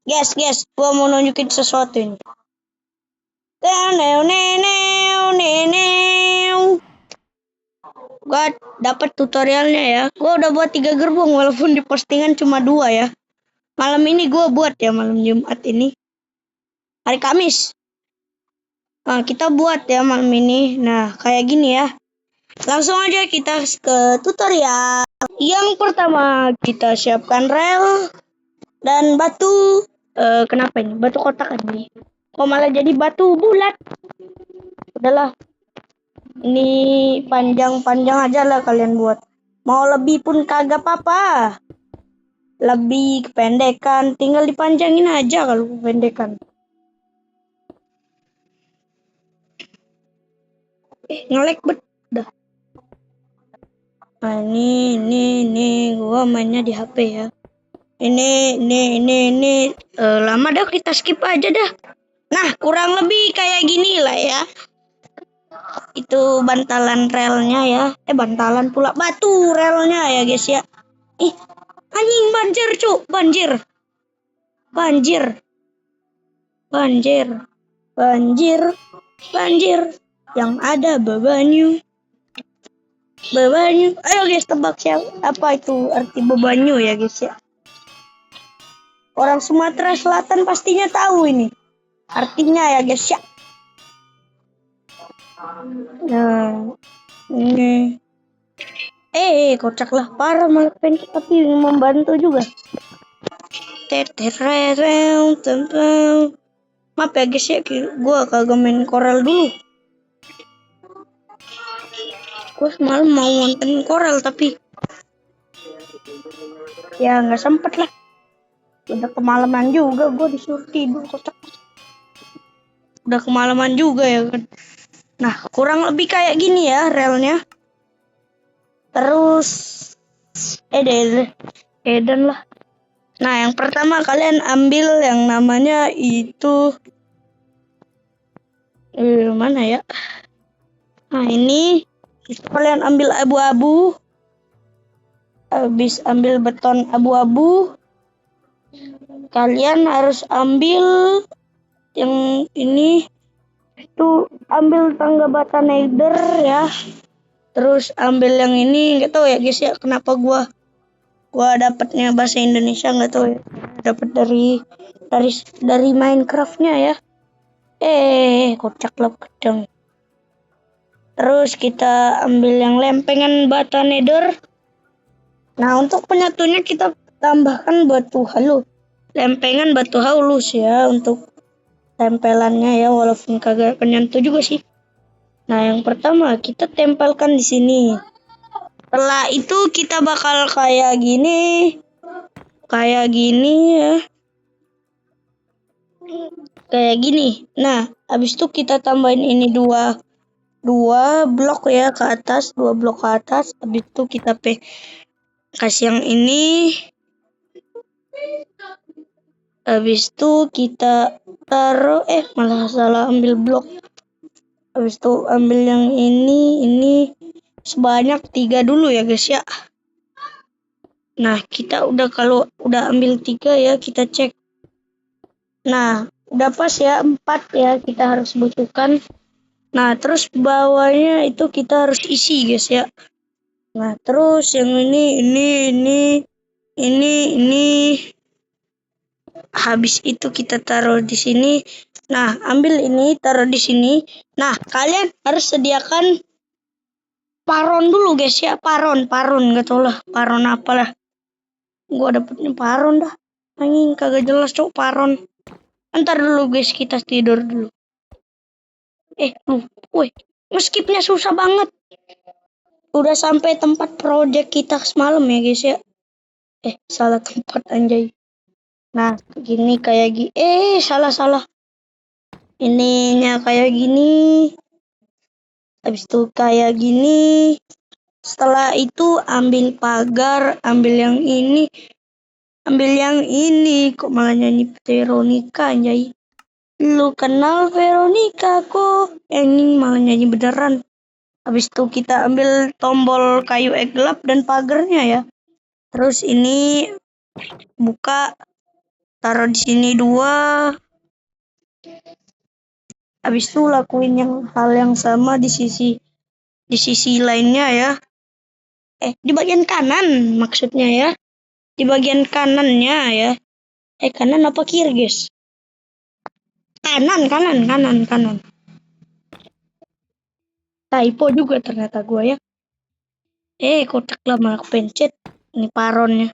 Guys, gua mau nunjukin sesuatu ini. Gua dapat tutorialnya ya. Gua udah buat 3 gerbong walaupun di postingan cuma 2 ya. Malam ini gua buat ya, malam Jumat ini. Hari Kamis. Nah, kita buat ya malam ini. Nah, kayak gini ya. Langsung aja kita ke tutorial. Yang pertama, kita siapkan rel dan batu. Kenapa ini? Batu kotak ini. Kok malah jadi batu bulat? Udahlah. Ini panjang-panjang aja lah kalian buat. Mau lebih pun kagak apa-apa. Lebih kependekan, tinggal dipanjangin aja kalau kependekan. Ngelek bet dah. Nah, ini gua mainnya di HP ya. Ini lama dah, kita skip aja dah. Nah, kurang lebih kayak gini lah ya. Itu bantalan relnya ya. Bantalan pula batu relnya ya guys ya. Anjing banjir cuk, banjir. Yang ada bebanyu. Ayo guys, tebak siapa apa itu arti bebanyu ya guys ya. Orang Sumatera Selatan pastinya tahu ini artinya ya guys ya. Nah, ini kocak lah, parah malah pendek tapi membantu juga. Maaf ya guys ya, gue kagak main Corel dulu. Gue semalam mau nonton Corel tapi ya nggak sempet lah. Udah kemalaman juga, gue disuruh tidur kocak. Udah kemalaman juga ya kan. Nah, kurang lebih kayak gini ya relnya. Terus Eden lah. Nah, yang pertama kalian ambil yang namanya itu mana ya? Nah, ini kalian ambil abu-abu. Habis ambil beton abu-abu, kalian harus ambil yang ini tuh, ambil tangga bata nether ya. Terus ambil yang ini, nggak tahu ya guys ya kenapa gua dapatnya bahasa Indonesia, nggak tahu ya. Dapat dari Minecraftnya ya. Kocak lah kedang. Terus kita ambil yang lempengan bata nether. Nah, untuk penyatunya kita tambahkan batu halus. Lempengan batu halus ya untuk tempelannya ya, walaupun kagak penyentuh juga sih. Nah, yang pertama kita tempelkan di sini. Setelah itu kita bakal kayak gini ya. Kayak gini. Nah, habis itu kita tambahin ini dua blok ya ke atas, 2 blok ke atas. Habis itu kita kasih yang ini. Habis itu kita taruh malah salah ambil blok. Habis itu ambil yang ini sebanyak 3 dulu ya guys ya. Nah, kita kalau udah ambil 3 ya, kita cek. Nah, udah pas ya, 4 ya kita harus butuhkan. Nah, terus bawahnya itu kita harus isi guys ya. Nah, terus yang ini. Habis itu kita taruh di sini. Nah, ambil ini, taruh di sini. Nah, kalian harus sediakan paron dulu guys ya. Paron, gak tau lah paron apalah. Gua dapetnya paron dah. Anjing kagak jelas cok paron. Ntar dulu guys, kita tidur dulu. Ngeskipnya susah banget. Udah sampai tempat project kita semalam ya guys ya. Salah tempat anjay. Nah, gini kayak gini. Salah. Ininya kayak gini. Habis itu kayak gini. Setelah itu ambil pagar, ambil yang ini. Kok malah nyanyi Veronica anjay. Lu kenal Veronica kok? Ini malah nyanyi beneran. Habis itu kita ambil tombol kayu gelap dan pagarnya ya. Terus ini buka. taruh di sini 2. Habis itu lakuin hal yang sama di sisi lainnya ya. Di bagian kanan maksudnya ya. Di bagian kanannya ya. Kanan apa kiri, guys? Kanan. Typo juga ternyata gua ya. Kotak lah malah kepencet. Ini paronnya.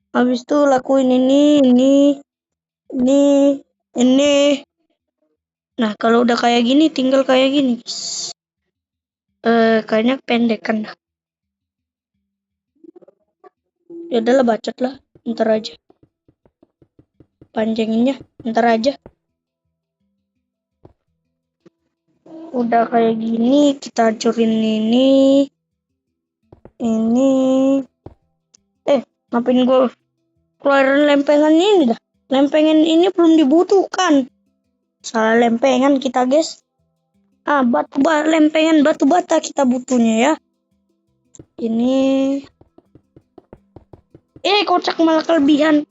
Habis itu lakuin ini. Nah, kalau udah kayak gini, tinggal kayak gini. Kayaknya pendek kan. Ya udahlah, bacot lah. Ntar aja. Panjanginnya, ntar aja. Udah kayak gini, kita hancurin ini. Ngapain gue keluarin lempengan ini dah? Lempengan ini belum dibutuhkan. Salah lempengan kita, guys. Lempengan batu bata kita butuhnya ya. Ini. Kocak malah kelebihan.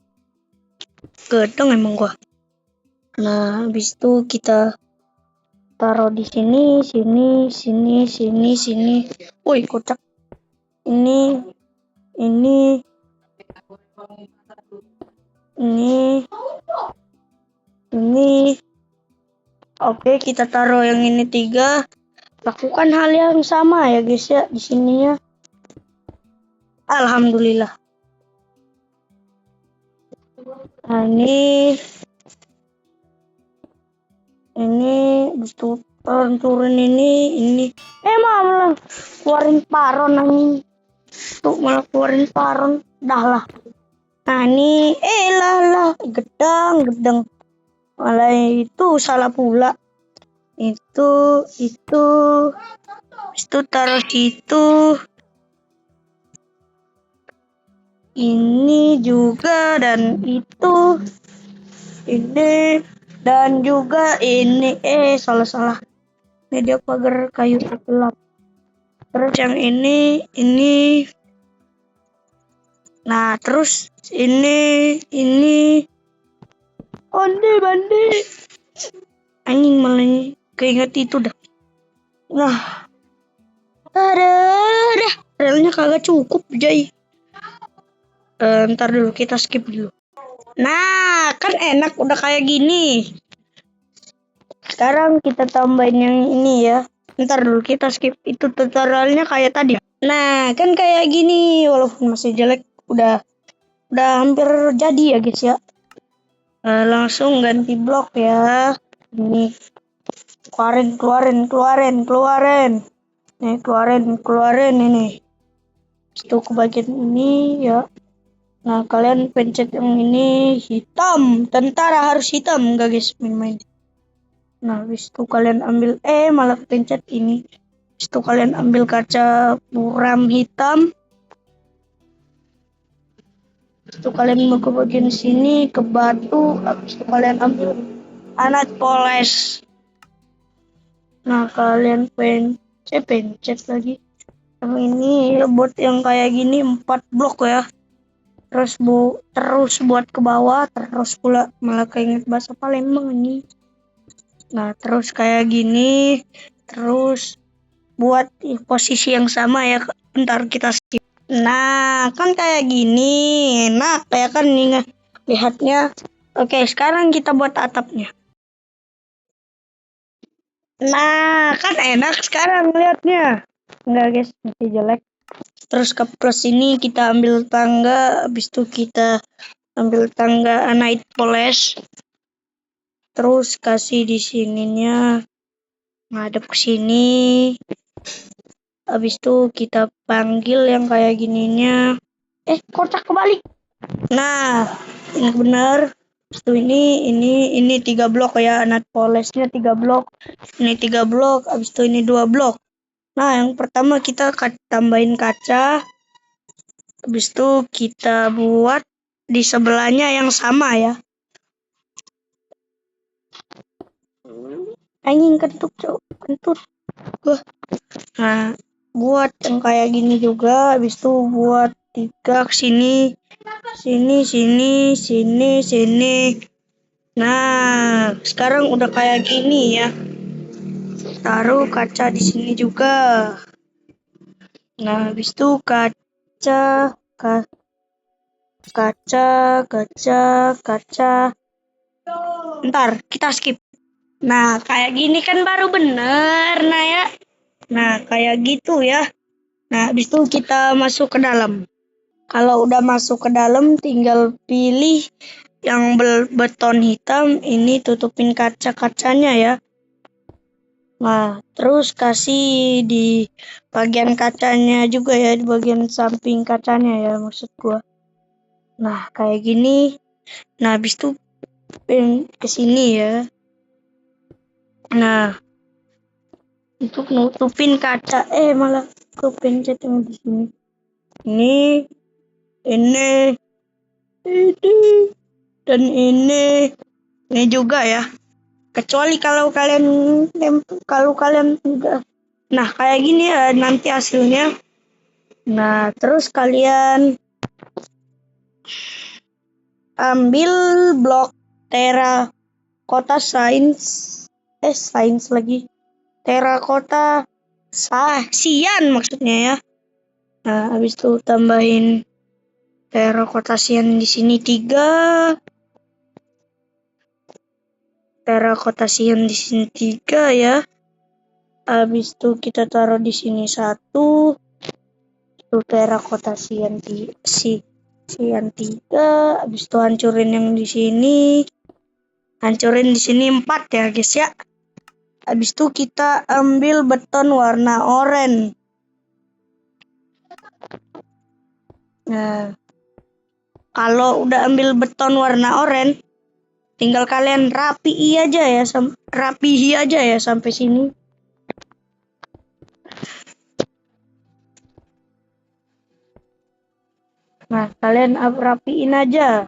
Gedeng emang gua. Nah, habis itu kita taruh di sini. Woi, kocak. Ini. Oke, kita taruh yang ini 3. Lakukan hal yang sama ya, guys ya, di sininya. Alhamdulillah. Nah, ini habis itu turun ini. Malah keluarin paron anjing. Tuh malah keluarin paron. Dah lah. Nah, ini lah gedang. Malah itu salah pula. Itu taruh situ. Ini juga dan itu. Ini dan juga ini. Salah. Ini dia pagar kayu gelap. Terus yang ini. Nah, terus ini. Bandi. Anjing malah keinget itu dah. Nah. Dah. Relnya kagak cukup, Jay. Ntar dulu, kita skip dulu. Nah, kan enak udah kayak gini. Sekarang kita tambahin yang ini ya. Ntar dulu, kita skip. Itu tutorialnya kayak tadi. Nah, kan kayak gini. Walaupun masih jelek, udah hampir jadi ya, guys ya. Langsung ganti blok ya. Ini. Keluarin. Nih, keluarin ini. Itu ke bagian ini ya. Nah, kalian pencet yang ini hitam. Tentara harus hitam, enggak guys, main-main. Nah, habis itu kalian ambil malah pencet ini. Habis itu kalian ambil kaca buram hitam. Habis itu kalian mau ke bagian sini, ke batu. Habis itu kalian ambil anak poles. Nah, kalian pencet lagi. Yang ini buat yang kayak gini 4 blok ya. Terus buat ke bawah, terus pula malah keinget bahasa Palembang ini. Nah, terus kayak gini, terus buat posisi yang sama ya. Bentar kita skip. Nah, kan kayak gini. Nah, kayak kan nih lihatnya. Oke, sekarang kita buat atapnya. Nah, kan enak sekarang lihatnya. Enggak guys, masih jelek. Terus ke plus ini kita ambil tangga, habis itu kita ambil tangga night polish. Terus kasih di sininya ngadep ke sini. Habis itu kita panggil yang kayak gininya. Kocak kebalik. Nah, ini benar. Habis itu ini 3 blok ya, night polishnya 3 blok. Ini 3 blok, habis itu ini 2 blok. Nah, yang pertama kita tambahin kaca. Habis itu kita buat di sebelahnya yang sama ya. Anjing kentut. Nah, buat yang kayak gini juga. Habis itu buat 3 ke sini. Sini. Nah, sekarang udah kayak gini ya. Taruh kaca di sini juga. Nah, habis itu kaca. Ntar, kita skip. Nah, kayak gini kan baru bener, nah ya. Nah, kayak gitu ya. Nah, habis itu kita masuk ke dalam. Kalau udah masuk ke dalam, tinggal pilih yang beton hitam, ini tutupin kaca-kacanya ya. Nah, terus kasih di bagian kacanya juga ya, di bagian samping kacanya ya maksud gua. Nah, kayak gini. Nah, habis itu ke sini ya. Nah, untuk nutupin kaca, malah kepencet yang di sini. Ini, dan ini juga ya. Kecuali kalau kalian enggak. Nah, kayak gini ya nanti hasilnya. Nah, terus kalian ambil blok terakota sains lagi. Terakota sian maksudnya ya. Nah, habis itu tambahin terakota sian di sini 3. Terakota sian di sini 3 ya. Habis itu kita taruh di sini 1. Itu terakota sian 3. Habis itu hancurin yang di sini. Hancurin di sini 4 ya, guys ya. Habis itu kita ambil beton warna oranye. Nah, kalau udah ambil beton warna oranye, tinggal kalian rapihi aja ya sampai sini. Nah, kalian rapiin aja.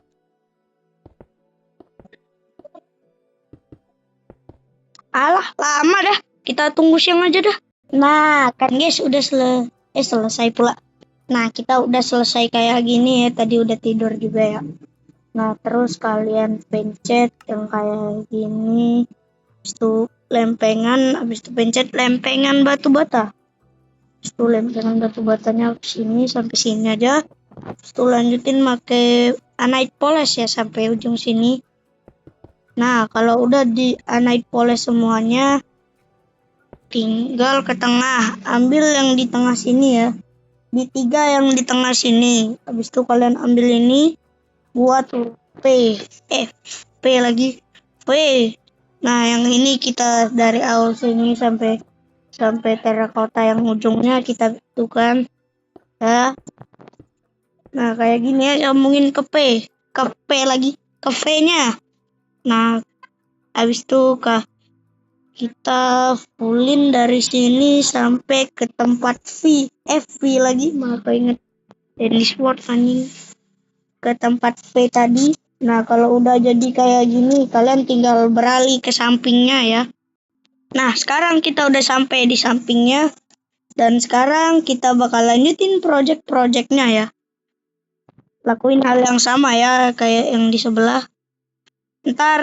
Alah, lama dah. Kita tunggu siang aja dah. Nah, kan guys udah selesai pula. Nah, kita udah selesai kayak gini ya. Tadi udah tidur juga ya. Nah, terus kalian pencet yang kayak gini. Habis itu habis itu pencet lempengan batu bata. Habis itu lempengan batu batanya ke sini sampai sini aja. Habis itu lanjutin pakai anite polish ya sampai ujung sini. Nah, kalau udah di anite polish semuanya, tinggal ke tengah. Ambil yang di tengah sini ya. Di 3 yang di tengah sini. Habis itu kalian ambil ini buat P lagi. V. Nah, yang ini kita dari awal sini sampai terakota yang ujungnya kita tentukan ya. Nah, kayak gini ya, sambungin ke P lagi, ke V-nya. Nah, habis itu kita fullin dari sini sampai ke tempat V lagi, malah inget Dennis Ward anjing. Ke tempat V tadi. Nah, kalau udah jadi kayak gini, kalian tinggal beralih ke sampingnya ya. Nah, sekarang kita udah sampai di sampingnya. Dan sekarang kita bakal lanjutin project-projectnya ya. Lakuin hal yang sama ya, kayak yang di sebelah. Ntar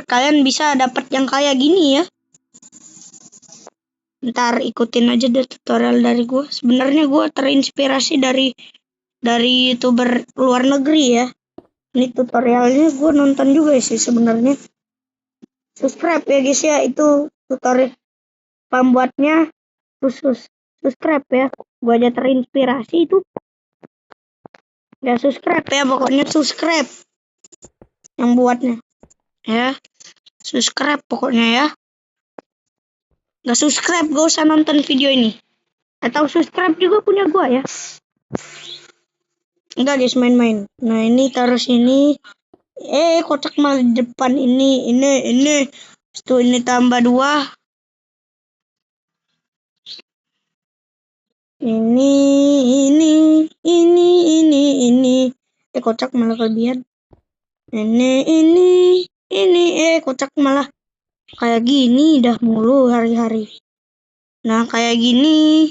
kalian bisa dapat yang kayak gini ya. Ntar ikutin aja deh tutorial dari gue. Sebenarnya gue terinspirasi dari YouTuber luar negeri ya. Ini tutorialnya gue nonton juga sih sebenarnya. Subscribe ya guys ya, itu tutorial pembuatnya khusus. Subscribe ya, gue aja terinspirasi itu. Ya subscribe ya, pokoknya subscribe yang buatnya. Ya, subscribe pokoknya ya. Gak subscribe gak usah nonton video ini. Atau subscribe juga punya gue ya. Enggak guys, main-main. Nah, ini taruh sini. Kocak malah di depan ini. Itu ini tambah 2. Ini. Kocak malah kelebihan. Ini. Kocak malah kayak gini dah mulu hari-hari. Nah, kayak gini.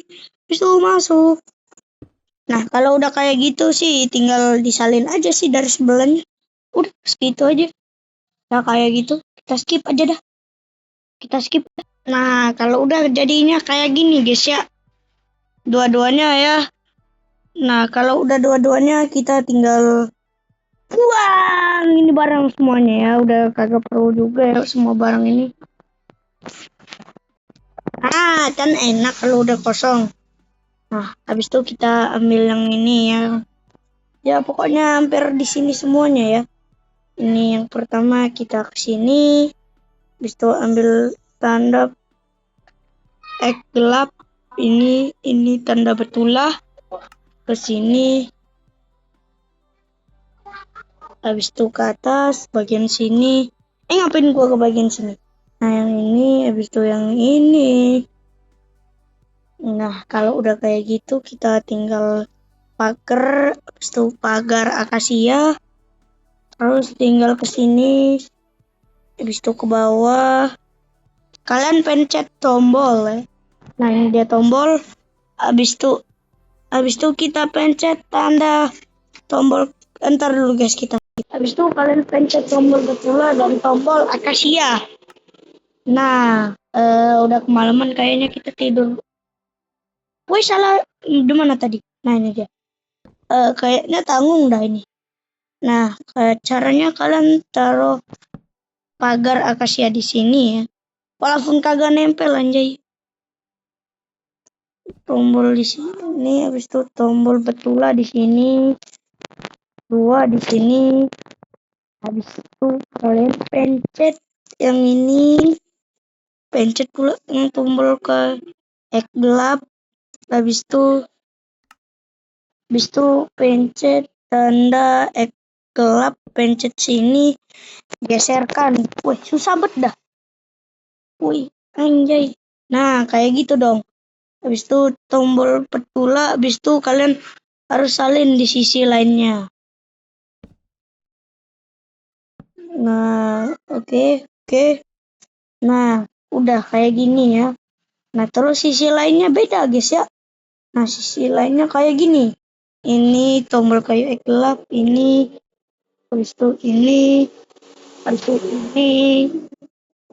Itu masuk. Nah, kalau udah kayak gitu sih tinggal disalin aja sih dari sebelahnya. Udah segitu aja. Nah, kayak gitu kita skip aja dah. Kita skip. Nah, kalau udah jadinya kayak gini guys ya. Dua-duanya ya. Nah, kalau udah dua-duanya kita tinggal buang ini barang semuanya ya. Udah kagak perlu juga ya semua barang ini. Kan enak kalau udah kosong. Nah, habis itu kita ambil yang ini ya. Ya, pokoknya hampir di sini semuanya ya. Ini yang pertama kita ke sini. Habis itu ambil tanda X gelap. Ini tanda betulah. Ke sini. Habis itu ke atas, bagian sini. Ngapain gua ke bagian sini? Nah, yang ini, habis itu yang ini. Nah, kalau udah kayak gitu, kita tinggal pagar, habis itu pagar akasia. Terus tinggal ke sini, habis itu ke bawah. Kalian pencet tombol ya. Nah, ini dia tombol. Habis itu kita pencet tanda tombol. Entar dulu guys kita. Habis itu kalian pencet tombol betulah dan tombol akasia. Nah, udah kemalaman kayaknya kita tidur. Woi, salah di mana tadi? Nah, ini dia. Kayaknya tanggung dah ini. Nah, caranya kalian taruh pagar akasia di sini ya. Walaupun kagak nempel anjay. Tombol di sini, habis itu tombol betulah di sini. Dua di sini. Habis itu kalian pencet yang ini. Pencet pula yang tombol ke X gelap. Habis itu pencet tanda X gelap, pencet sini, geserkan. Wih, susah bet dah. Wih, anjay. Nah, kayak gitu dong. Habis itu tombol betulah, habis itu kalian harus salin di sisi lainnya. Nah, oke. Nah, udah kayak gini ya. Nah, terus sisi lainnya beda guys ya. Nah, sisi lainnya kayak gini. Ini tombol kayu gelap, ini, habis itu ini, habis itu ini,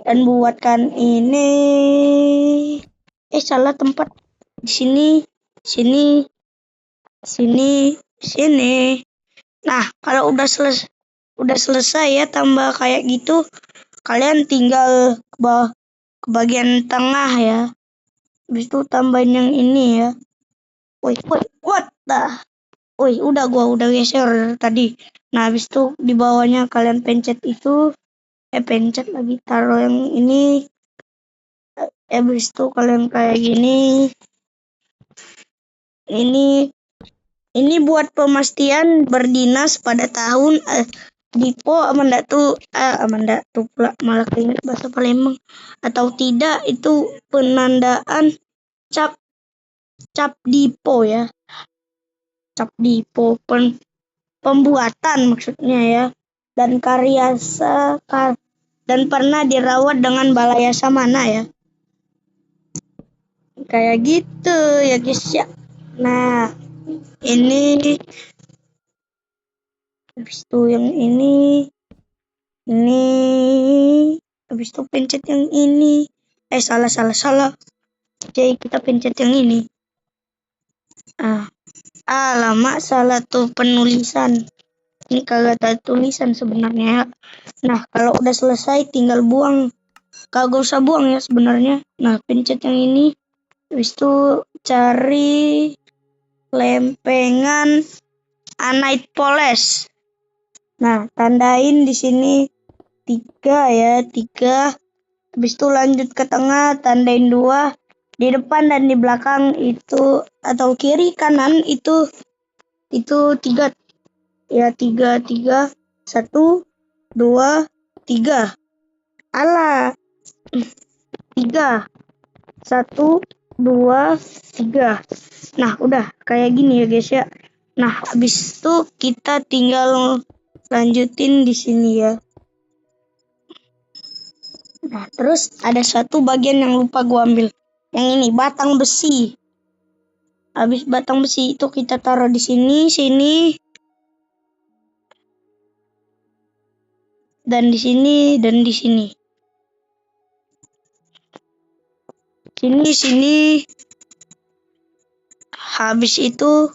dan buatkan ini. Salah tempat. Di sini, sini. Nah, kalau udah selesai ya tambah kayak gitu, kalian tinggal ke bawah, ke bagian tengah ya. Habis itu tambahin yang ini ya. Woi, what dah. Woi, gua udah geser tadi. Nah, habis itu di bawahnya kalian pencet itu, pencet lagi taruh yang ini. Habis itu kalian kayak gini. Ini buat pemastian berdinas pada tahun Dipo Amanda tuh pula malah keinget bahasa Palembang atau tidak, itu penandaan cap Dipo ya. Cap Dipo pembuatan maksudnya ya, dan karya dan pernah dirawat dengan balai yasa mana ya. Kayak gitu ya guys ya. Nah, ini habis itu yang ini habis itu pencet yang ini. Salah. Jadi kita pencet yang ini. Alamak, salah tuh penulisan. Ini kagak ada tulisan sebenarnya ya. Nah, kalau udah selesai tinggal buang. Kagak usah buang ya sebenarnya. Nah, pencet yang ini. Habis itu cari lempengan anite polish. Nah, tandain di sini 3 ya, 3. Habis itu lanjut ke tengah, tandain 2. Di depan dan di belakang itu, atau kiri kanan itu 3. Ya, 3. 1, 2, 3. Alah. 3. 1, 2, 3. Nah, udah kayak gini ya guys ya. Nah, habis itu kita tinggal lanjutin di sini ya. Nah, terus ada satu bagian yang lupa gua ambil. Yang ini, batang besi. Habis batang besi itu kita taruh di sini, dan di sini, dan di sini. Sini. Habis itu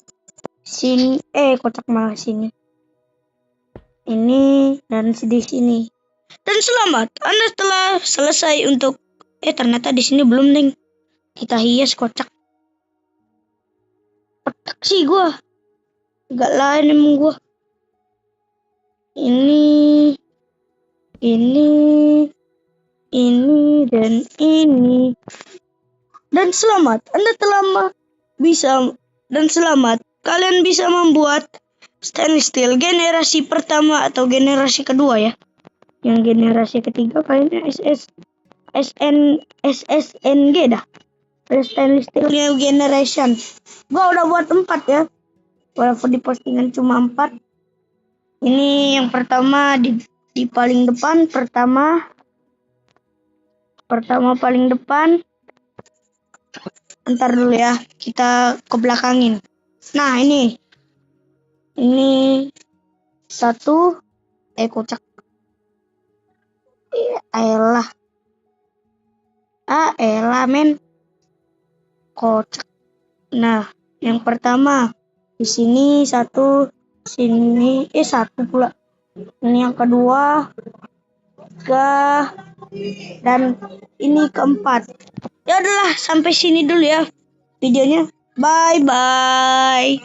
sini, kotak malah sini. Ini dan di sini. Dan selamat, Anda telah selesai untuk ternyata di sini belum, Neng. Kita hias kocak. Kotak sih gua. Gak lain emang gua. Ini dan ini. Dan selamat, Anda telah kalian bisa membuat stainless steel generasi pertama atau generasi kedua ya. Yang generasi ketiga kayaknya SSNG dah. Stainless steel new generation. Gua udah buat 4 ya. Walaupun di postingan cuma 4. Ini yang pertama di paling depan, pertama paling depan. Ntar dulu ya, kita ke belakangin. Nah, ini satu kocak. Elah men. Kocak. Nah, yang pertama di sini satu, sini satu pula. Ini yang kedua, dan ini keempat. Ya udahlah, sampai sini dulu ya videonya. Bye bye.